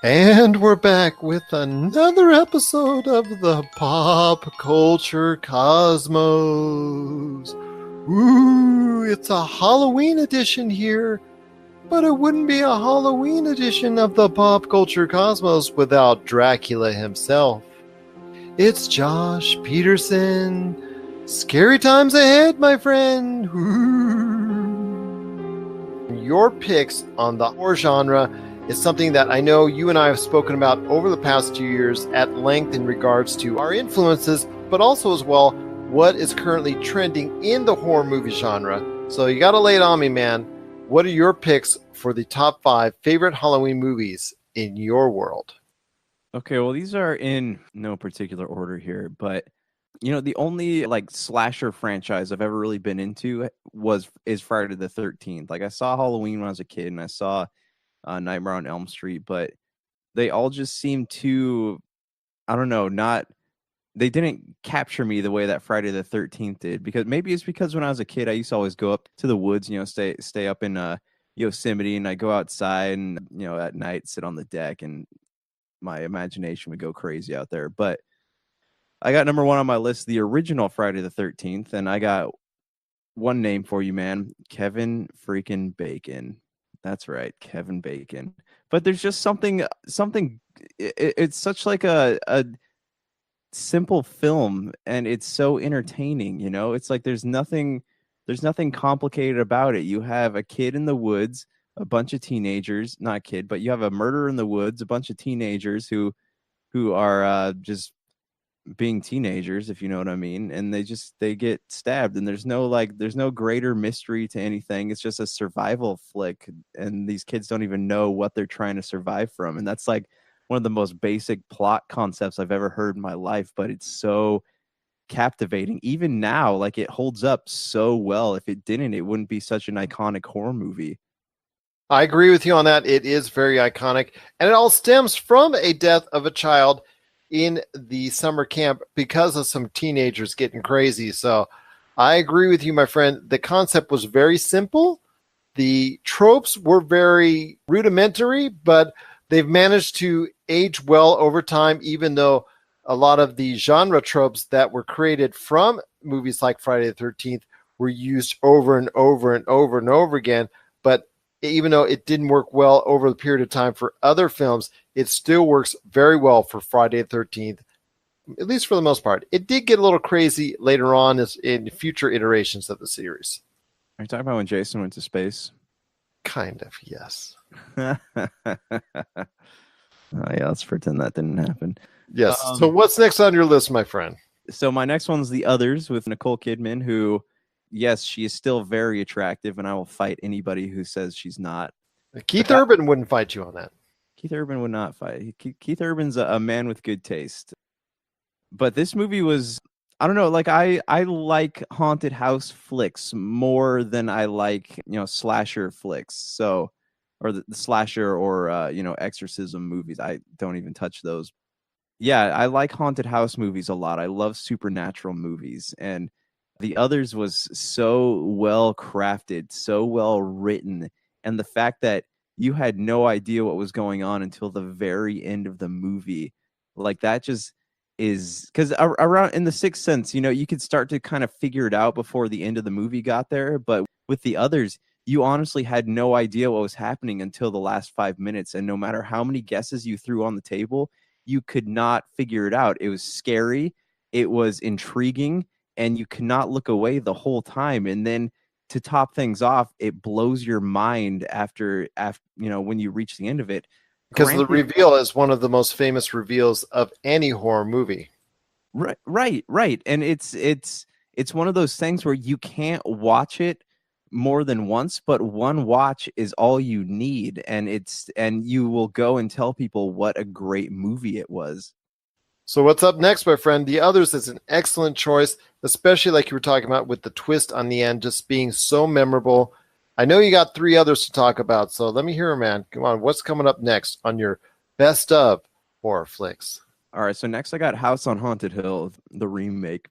And we're back with another episode of the Pop Culture Cosmos. Ooh, it's a Halloween edition here, but it wouldn't be a Halloween edition of the Pop Culture Cosmos without Dracula himself. It's Josh Pederson. Scary times ahead, my friend. Ooh. Your picks on the horror genre is something that I know you and I have spoken about over the past 2 years at length in regards to our influences, but also as well what is currently trending in the horror movie genre. So you got to lay it on me, man. What are your picks for the top 5 favorite Halloween movies in your world? Okay, well, these are in no particular order here, but the only like slasher franchise I've ever really been into is Friday the 13th. Like I saw Halloween when I was a kid, and I saw Nightmare on Elm Street, but they all just seem too, I don't know, they didn't capture me the way that Friday the 13th did. Because maybe it's because when I was a kid, I used to always go up to the woods, stay up in Yosemite, and I go outside and at night sit on the deck, and my imagination would go crazy out there. But I got number one on my list, the original Friday the 13th, and I got one name for you, man: Kevin freaking Bacon. That's right, Kevin Bacon. But there's just something. It's such like a simple film, and it's so entertaining. It's like there's nothing complicated about it. You have a kid in the woods, a bunch of teenagers, not kid, but you have a murder in the woods, a bunch of teenagers who are just being teenagers, if you know what I mean, and they get stabbed, and there's no greater mystery to anything. It's just a survival flick, and these kids don't even know what they're trying to survive from, and that's like one of the most basic plot concepts I've ever heard in my life, but it's so captivating. Even now, like, it holds up so well. If it didn't, it wouldn't be such an iconic horror movie. I agree with you on that. It is very iconic, and it all stems from a death of a child in the summer camp because of some teenagers getting crazy. So I agree with you, my friend. The concept was very simple. The tropes were very rudimentary, but they've managed to age well over time, even though a lot of the genre tropes that were created from movies like Friday the 13th were used over and over and over and over again. But even though it didn't work well over the period of time for other films, it still works very well for Friday the 13th, at least for the most part. It did get a little crazy later on in future iterations of the series. Are you talking about when Jason went to space? Kind of, yes. Oh, yeah, let's pretend that didn't happen. Yes. So what's next on your list, my friend? So my next one's The Others with Nicole Kidman, who, yes, she is still very attractive, and I will fight anybody who says she's not. Keith Urban wouldn't fight you on that. Keith Urban would not fight. Keith Urban's a man with good taste. But this movie was, I don't know, like I like haunted house flicks more than I like, slasher flicks. So, or the slasher or, exorcism movies. I don't even touch those. Yeah, I like haunted house movies a lot. I love supernatural movies. And The Others was so well crafted, so well written. And the fact that you had no idea what was going on until the very end of the movie, like that just is because around in The Sixth Sense, you could start to kind of figure it out before the end of the movie got there. But with The Others, you honestly had no idea what was happening until the last 5 minutes. And no matter how many guesses you threw on the table, you could not figure it out. It was scary. It was intriguing, and you cannot look away the whole time. And then to top things off, it blows your mind after when you reach the end of it. Because the reveal is one of the most famous reveals of any horror movie. Right. And it's one of those things where you can't watch it more than once, but one watch is all you need, and you will go and tell people what a great movie it was. So what's up next, my friend? The Others is an excellent choice, especially like you were talking about with the twist on the end just being so memorable. I know you got 3 others to talk about, so let me hear it, man. Come on, what's coming up next on your best of horror flicks? All right, so next I got House on Haunted Hill, the remake,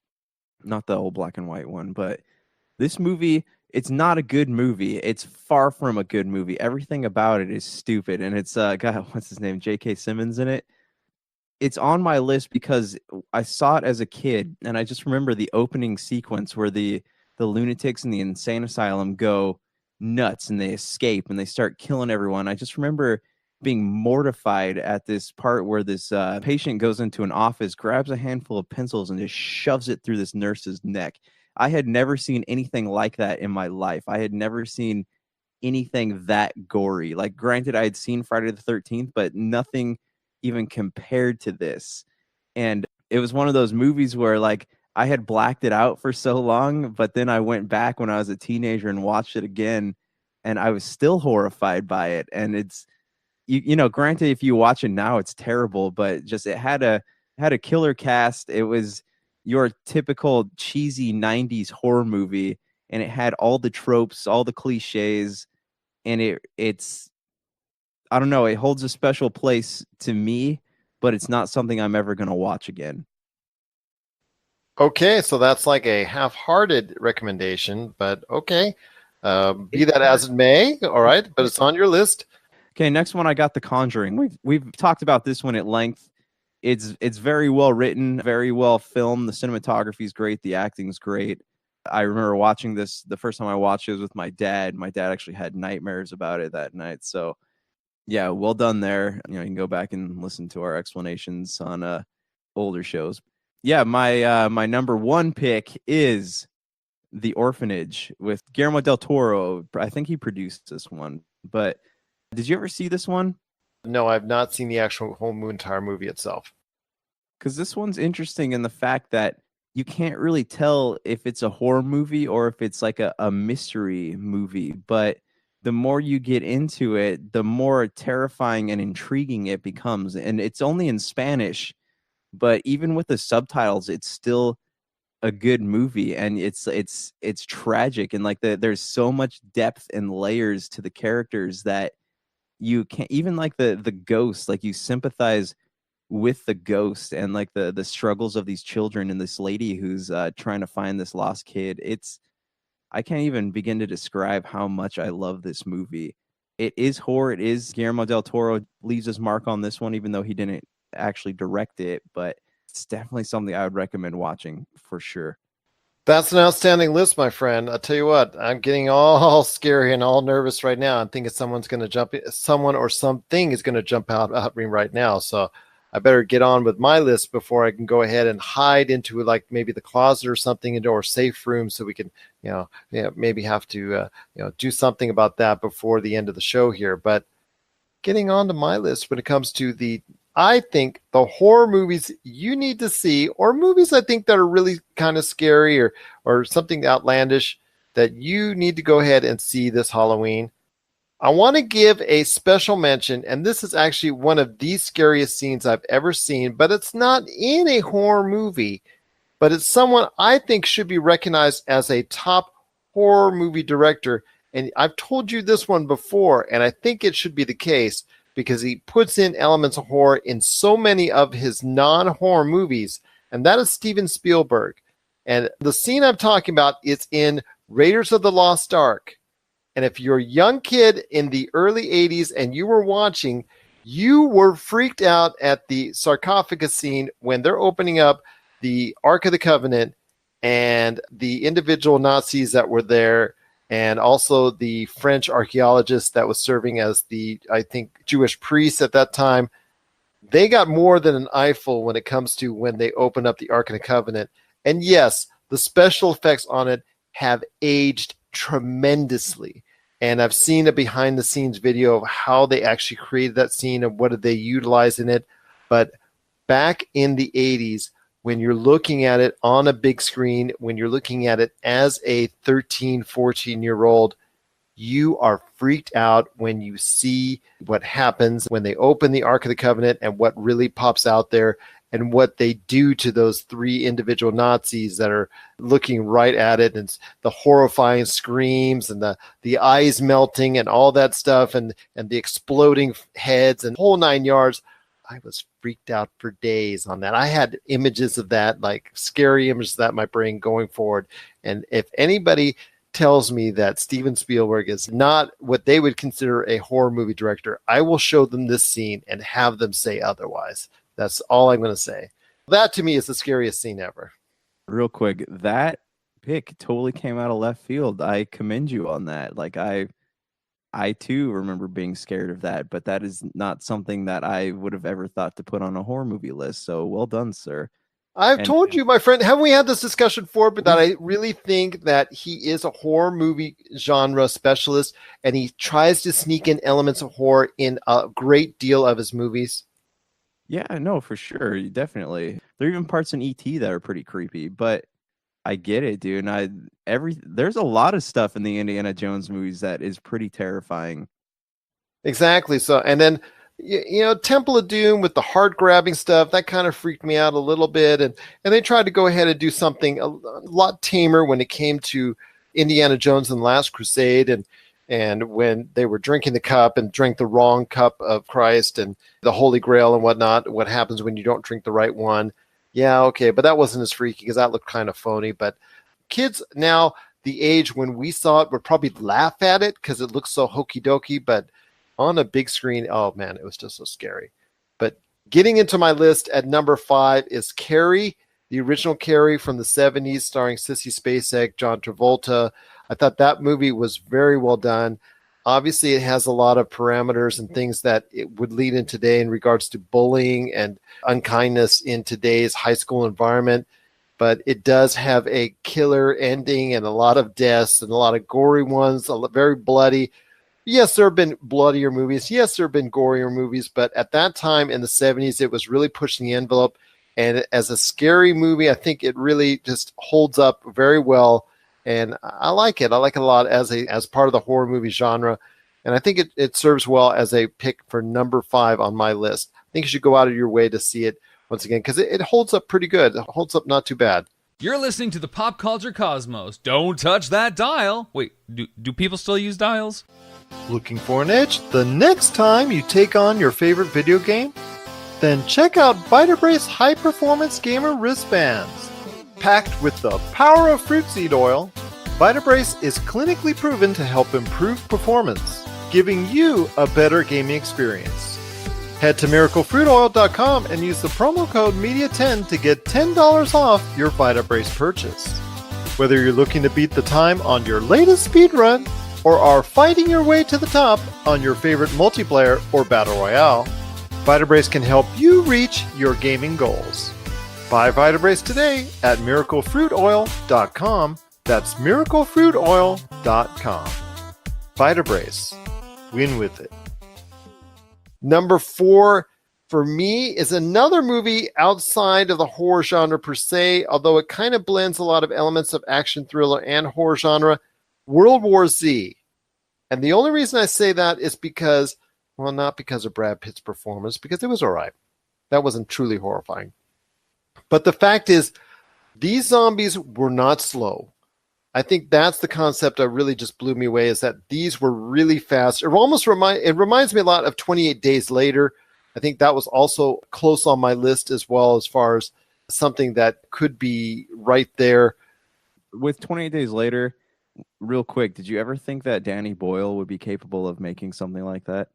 not the old black and white one, but this movie it's not a good movie. It's far from a good movie. Everything about it is stupid. And it's God, what's his name? J.K. Simmons in it. It's on my list because I saw it as a kid, and I just remember the opening sequence where the lunatics in the insane asylum go nuts and they escape and they start killing everyone. I just remember being mortified at this part where this patient goes into an office, grabs a handful of pencils, and just shoves it through this nurse's neck. I had never seen anything like that in my life. I had never seen anything that gory. Like, granted, I had seen Friday the 13th, but nothing even compared to this. And it was one of those movies where, like, I had blacked it out for so long, but then I went back when I was a teenager and watched it again, and I was still horrified by it. And it's, you know, granted, if you watch it now, it's terrible, but just it had a killer cast. It was your typical cheesy 90s horror movie, and it had all the tropes, all the cliches, and it's I don't know, it holds a special place to me, but it's not something I'm ever going to watch again. Okay, so that's like a half-hearted recommendation, but okay. Be that as it may, all right, but it's on your list. Okay, next one I got The Conjuring. We've talked about this one at length. It's very well written, very well filmed. The cinematography is great, the acting's great. I remember watching this the first time I watched it was with my dad. My dad actually had nightmares about it that night. So yeah, well done there. You know, you can go back and listen to our explanations on older shows. Yeah, my number one pick is The Orphanage with Guillermo del Toro. I think he produced this one. But did you ever see this one? No, I've not seen the actual whole entire movie itself. Because this one's interesting in the fact that you can't really tell if it's a horror movie or if it's like a mystery movie. But the more you get into it, the more terrifying and intriguing it becomes. And it's only in Spanish, but even with the subtitles, it's still a good movie, and it's tragic, and like there's so much depth and layers to the characters that you can't even like the ghost, like you sympathize with the ghost and like the struggles of these children and this lady who's trying to find this lost kid. I can't even begin to describe how much I love this movie. It is horror. It is Guillermo del Toro leaves his mark on this one, even though he didn't actually direct it, but it's definitely something I would recommend watching for sure. That's an outstanding list, my friend. I'll tell you what, I'm getting all scary and all nervous right now. I'm thinking someone or something is going to jump out at me right now. So I better get on with my list before I can go ahead and hide into like maybe the closet or something, or safe room, so we can, maybe have to, do something about that before the end of the show here. But getting on to my list when it comes to I think the horror movies you need to see, or movies I think that are really kind of scary or something outlandish that you need to go ahead and see this Halloween. I want to give a special mention, and this is actually one of the scariest scenes I've ever seen, but it's not in a horror movie, but it's someone I think should be recognized as a top horror movie director. And I've told you this one before, and I think it should be the case because he puts in elements of horror in so many of his non-horror movies, and that is Steven Spielberg. And the scene I'm talking about is in Raiders of the Lost Ark. And if you're a young kid in the early 80s and you were watching, you were freaked out at the sarcophagus scene when they're opening up the Ark of the Covenant and the individual Nazis that were there, and also the French archaeologist that was serving as the, I think, Jewish priest at that time. They got more than an eyeful when it comes to when they open up the Ark of the Covenant. And yes, the special effects on it have aged tremendously. And I've seen a behind the scenes video of how they actually created that scene and what did they utilize in it. But back in the 80s, when you're looking at it on a big screen, when you're looking at it as a 13, 14-year-old, you are freaked out when you see what happens when they open the Ark of the Covenant and what really pops out there and what they do to those three individual Nazis that are looking right at it, and the horrifying screams and the eyes melting and all that stuff, and the exploding heads and whole 9 yards. I was freaked out for days on that. I had images of that, like scary images of that in my brain going forward. And if anybody tells me that Steven Spielberg is not what they would consider a horror movie director, I will show them this scene and have them say otherwise. That's all I'm going to say. That to me is the scariest scene ever. Real quick, that pick totally came out of left field. I commend you on that. Like I too remember being scared of that, but that is not something that I would have ever thought to put on a horror movie list. So well done, sir. I've told you, my friend, haven't we had this discussion before? But that I really think that he is a horror movie genre specialist, and he tries to sneak in elements of horror in a great deal of his movies. Yeah, no, for sure. Definitely. There are even parts in E.T. that are pretty creepy, but I get it, dude. And there's a lot of stuff in the Indiana Jones movies that is pretty terrifying. Exactly. So, and then, Temple of Doom with the heart grabbing stuff, that kind of freaked me out a little bit. And they tried to go ahead and do something a lot tamer when it came to Indiana Jones and the Last Crusade. And when they were drinking the cup and drank the wrong cup of Christ and the Holy Grail and whatnot, what happens when you don't drink the right one. Yeah, okay, but that wasn't as freaky because that looked kind of phony. But kids now, the age when we saw it, would probably laugh at it because it looks so hokey dokey. But on a big screen, oh man, it was just so scary. But getting into my list at number 5 is Carrie, the original Carrie from the 70s, starring Sissy Spacek, John Travolta. I thought that movie was very well done. Obviously, it has a lot of parameters and things that it would lead in today in regards to bullying and unkindness in today's high school environment. But it does have a killer ending and a lot of deaths and a lot of gory ones, very bloody. Yes, there have been bloodier movies. Yes, there have been gorier movies. But at that time in the 70s, it was really pushing the envelope. And as a scary movie, I think it really just holds up very well. And I like it. I like it a lot as part of the horror movie genre. And I think it serves well as a pick for number 5 on my list. I think you should go out of your way to see it once again, because it holds up pretty good. It holds up not too bad. You're listening to the Pop Culture Cosmos. Don't touch that dial. Wait, do people still use dials? Looking for an edge the next time you take on your favorite video game? Then check out Vitabrace High Performance Gamer Wristbands. Packed with the power of fruit seed oil, Vitabrace is clinically proven to help improve performance, giving you a better gaming experience. Head to miraclefruitoil.com and use the promo code MEDIA10 to get $10 off your Vitabrace purchase. Whether you're looking to beat the time on your latest speedrun or are fighting your way to the top on your favorite multiplayer or battle royale, Vitabrace can help you reach your gaming goals. Buy Vitabrace today at miraclefruitoil.com. That's miraclefruitoil.com. Vitabrace. Win with it. Number 4 for me is another movie outside of the horror genre per se, although it kind of blends a lot of elements of action thriller and horror genre, World War Z. And the only reason I say that is because, well, not because of Brad Pitt's performance, because it was all right. That wasn't truly horrifying. But the fact is, these zombies were not slow. I think that's the concept that really just blew me away, is that these were really fast. It reminds me a lot of 28 Days Later. I think that was also close on my list as well, as far as something that could be right there. With 28 Days Later, real quick, did you ever think that Danny Boyle would be capable of making something like that?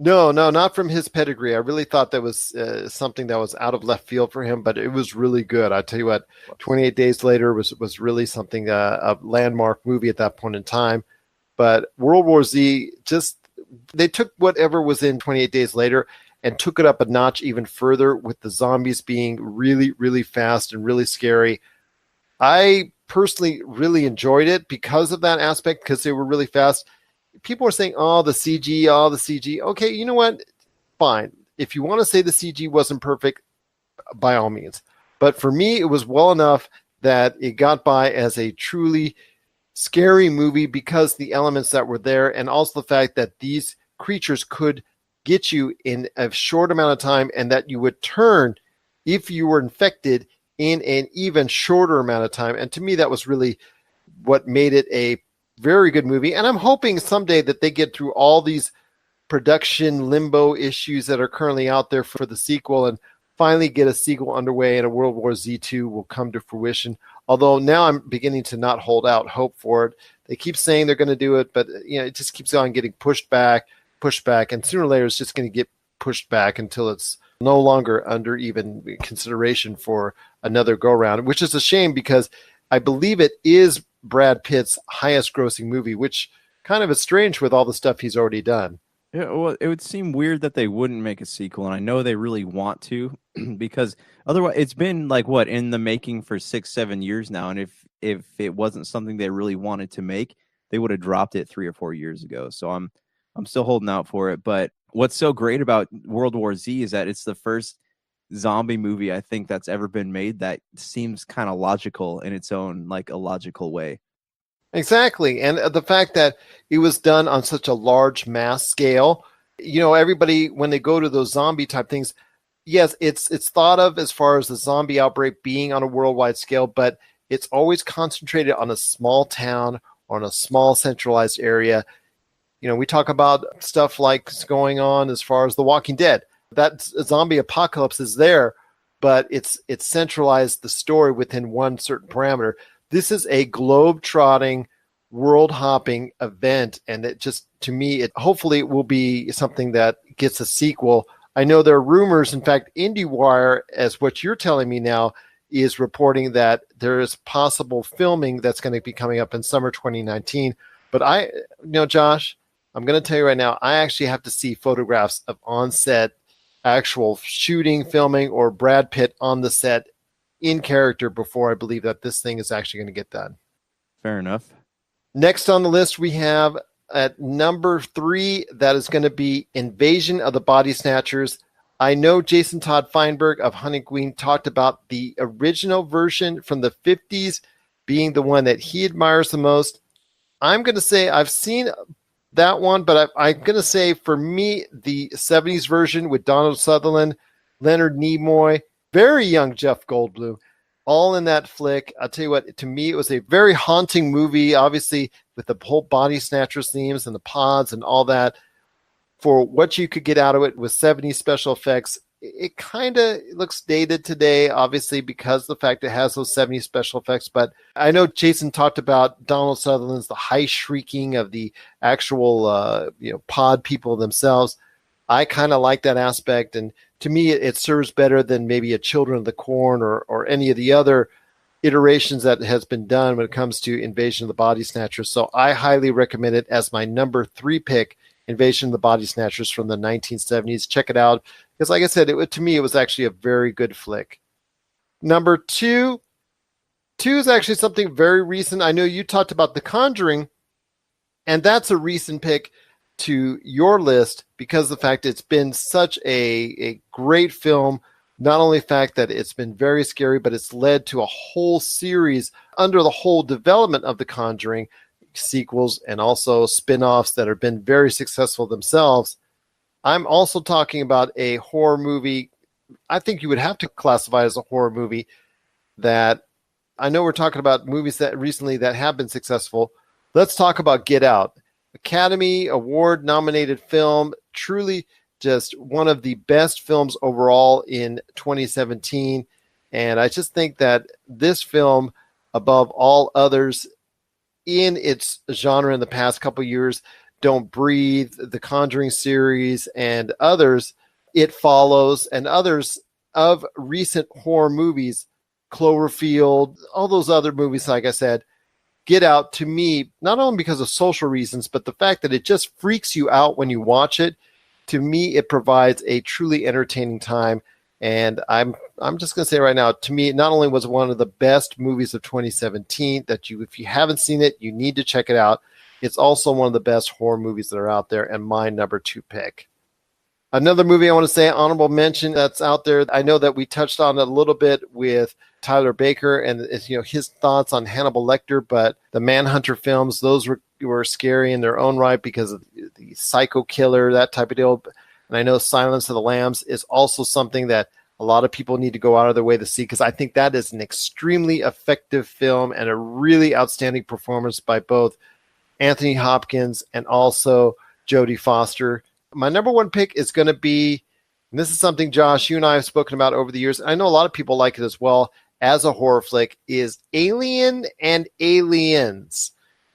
No, not from his pedigree. I really thought that was something that was out of left field for him, but it was really good. I tell you what, 28 Days Later was really something, a landmark movie at that point in time. But World War Z, they took whatever was in 28 Days Later and took it up a notch even further, with the zombies being really, really fast and really scary. I personally really enjoyed it because of that aspect, because they were really fast. People are saying, the CG. Okay, you know what? Fine. If you want to say the CG wasn't perfect, by all means. But for me, it was well enough that it got by as a truly scary movie, because the elements that were there, and also the fact that these creatures could get you in a short amount of time, and that you would turn if you were infected in an even shorter amount of time. And to me, that was really what made it a very good movie. And I'm hoping someday that they get through all these production limbo issues that are currently out there for the sequel, and finally get a sequel underway, and a World War Z2 will come to fruition. Although now I'm beginning to not hold out hope for it. They keep saying they're going to do it, but it just keeps on getting pushed back, and sooner or later it's just going to get pushed back until it's no longer under even consideration for another go round, which is a shame because I believe it is Brad Pitt's highest grossing movie, which kind of is strange with all the stuff he's already done. Yeah, well, it would seem weird that they wouldn't make a sequel, and I know they really want to, because otherwise it's been like in the making for 6-7 years now, and if it wasn't something they really wanted to make, they would have dropped it 3 or 4 years ago. So I'm still holding out for it. But what's so great about World War Z is that it's the first zombie movie I think that's ever been made that seems kind of logical in its own illogical way. Exactly. And the fact that it was done on such a large mass scale, everybody, when they go to those zombie type things, yes, it's thought of as far as the zombie outbreak being on a worldwide scale, but it's always concentrated on a small town or on a small centralized area. We talk about stuff like what's going on as far as The Walking Dead. That zombie apocalypse is there, but it's centralized the story within one certain parameter. This is a globe-trotting, world-hopping event, and it just, to me, hopefully it will be something that gets a sequel. I know there are rumors, in fact, IndieWire, as what you're telling me now, is reporting that there is possible filming that's going to be coming up in summer 2019. But Josh, I'm going to tell you right now, I actually have to see photographs of on-set actual shooting, filming, or Brad Pitt on the set in character before I believe that this thing is actually going to get done. Fair enough. Next on the list, we have at number 3, that is going to be Invasion of the Body Snatchers. I know Jason Todd Feinberg of Hunting Queen talked about the original version from the 50s being the one that he admires the most. I'm going to say I've seen that one, but I'm going to say for me, the 70s version with Donald Sutherland, Leonard Nimoy, very young Jeff Goldblum, all in that flick. I'll tell you what, to me, it was a very haunting movie, obviously, with the whole Body Snatchers themes and the pods and all that. For what you could get out of it with 70s special effects, it kind of looks dated today, obviously, because of the fact it has those 70s special effects. But I know Jason talked about Donald Sutherland's the high shrieking of the actual pod people themselves. I kind of like that aspect, and to me, it serves better than maybe a Children of the Corn or any of the other iterations that has been done when it comes to Invasion of the Body Snatchers. So I highly recommend it as my number 3 pick, Invasion of the Body Snatchers from the 1970s. Check it out, because like I said, to me, it was actually a very good flick. Number 2 is actually something very recent. I know you talked about The Conjuring, and that's a recent pick to your list because of the fact it's been such a great film. Not only the fact that it's been very scary, but it's led to a whole series under the whole development of The Conjuring, sequels and also spin-offs that have been very successful themselves. I'm also talking about a horror movie. I think you would have to classify as a horror movie that I know we're talking about movies that recently that have been successful. Let's talk about Get Out. Academy Award nominated film, truly just one of the best films overall in 2017. And I just think that this film, above all others in its genre in the past couple years, Don't Breathe, The Conjuring series, and others, It Follows, and others of recent horror movies, Cloverfield, all those other movies, like I said, Get Out, to me, not only because of social reasons, but the fact that it just freaks you out when you watch it. To me, it provides a truly entertaining time. And I'm just going to say right now, to me, not only was it one of the best movies of 2017 that if you haven't seen it, you need to check it out. It's also one of the best horror movies that are out there, and my number 2 pick. Another movie I want to say, honorable mention that's out there. I know that we touched on it a little bit with Tyler Baker and his thoughts on Hannibal Lecter, but the Manhunter films, those were scary in their own right because of the psycho killer, that type of deal. And I know Silence of the Lambs is also something that a lot of people need to go out of their way to see, because I think that is an extremely effective film and a really outstanding performance by both Anthony Hopkins and also Jodie Foster. My number 1 pick is going to be, and this is something, Josh, you and I have spoken about over the years. I know a lot of people like it as well as a horror flick, is Alien and Aliens.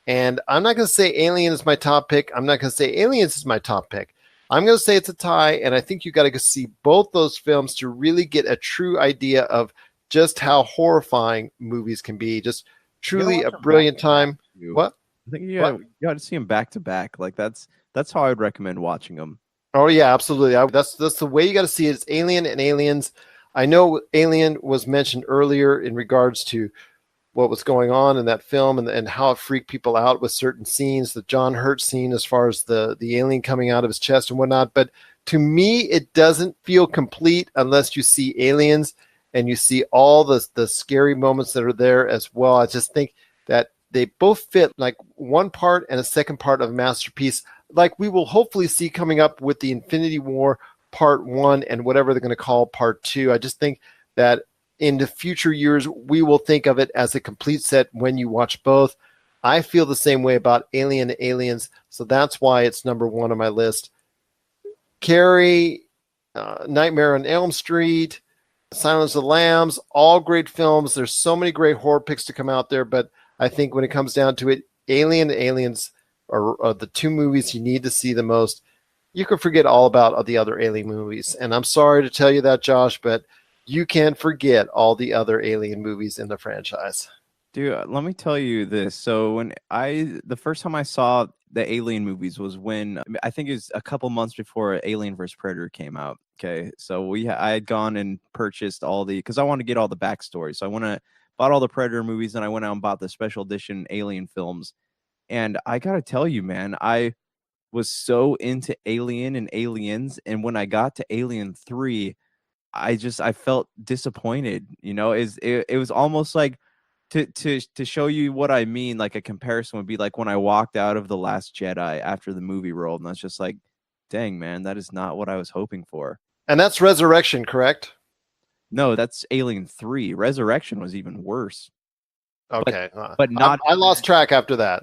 And I'm not going to say Alien is my top pick. I'm not going to say Aliens is my top pick. I'm going to say it's a tie, and I think you got to go see both those films to really get a true idea of just how horrifying movies can be. Just truly a brilliant time. What? I think you got to see them back to back. Like that's how I would recommend watching them. Oh yeah, absolutely. That's the way you got to see it. It's Alien and Aliens. I know Alien was mentioned earlier in regards to what was going on in that film and how it freaked people out with certain scenes, the John Hurt scene as far as the alien coming out of his chest and whatnot. But to me, it doesn't feel complete unless you see Aliens and you see all the scary moments that are there as well. I just think that they both fit like one part and a second part of a masterpiece, like we will hopefully see coming up with the Infinity War Part 1 and whatever they're going to call Part 2. I just think that in the future years, we will think of it as a complete set when you watch both. I feel the same way about Alien and Aliens, so that's why it's number 1 on my list. Carrie, Nightmare on Elm Street, Silence of the Lambs, all great films. There's so many great horror picks to come out there, but I think when it comes down to it, Alien and Aliens are the 2 movies you need to see the most. You can forget all about the other Alien movies, and I'm sorry to tell you that, Josh, but you can forget all the other Alien movies in the franchise. Dude, let me tell you this. So the first time I saw the Alien movies was when, I think it was a couple months before Alien vs. Predator came out. Okay. So I had gone and purchased because I wanted to get all the backstory. So I bought all the Predator movies and I went out and bought the special edition Alien films. And I got to tell you, man, I was so into Alien and Aliens. And when I got to Alien 3, I felt disappointed. It was almost like to show you what I mean. Like a comparison would be like when I walked out of The Last Jedi after the movie rolled, and I was just like, dang, man, that is not what I was hoping for. And that's Resurrection, correct? No, that's Alien 3. Resurrection was even worse. Okay. But not. I lost track after that.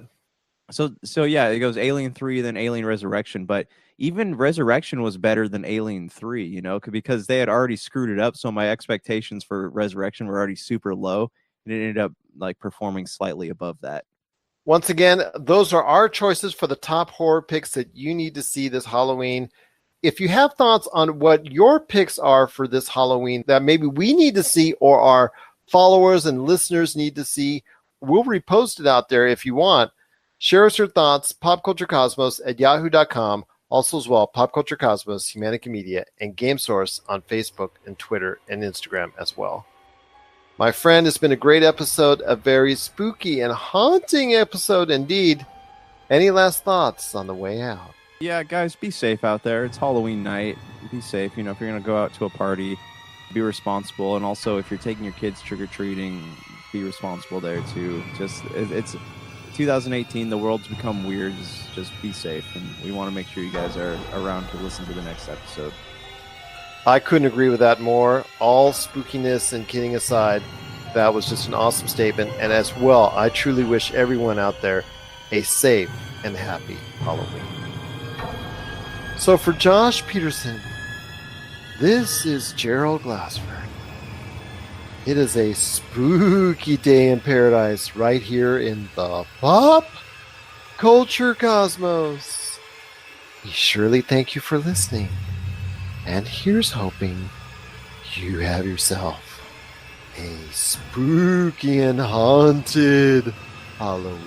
So yeah, it goes Alien 3, then Alien Resurrection. But even Resurrection was better than Alien 3, because they had already screwed it up. So my expectations for Resurrection were already super low, and it ended up like performing slightly above that. Once again, those are our choices for the top horror picks that you need to see this Halloween. If you have thoughts on what your picks are for this Halloween that maybe we need to see or our followers and listeners need to see, we'll repost it out there if you want. Share us your thoughts, popculturecosmos@yahoo.com. Also as well, Pop Culture Cosmos, Humanica Media, and Game Source on Facebook and Twitter and Instagram as well. My friend, it's been a great episode, a very spooky and haunting episode indeed. Any last thoughts on the way out? Yeah, guys, be safe out there. It's Halloween night. Be safe. If you're going to go out to a party, be responsible. And also, if you're taking your kids trick-or-treating, be responsible there too. It's 2018, the world's become weird. Just be safe, and we want to make sure you guys are around to listen to the next episode. I couldn't agree with that more. All spookiness and kidding aside, that was just an awesome statement. And as well, I truly wish everyone out there a safe and happy Halloween. So for Josh Pederson, this is Gerald Glassford. It is a spooky day in paradise right here in the Pop Culture Cosmos. We surely thank you for listening. And here's hoping you have yourself a spooky and haunted Halloween.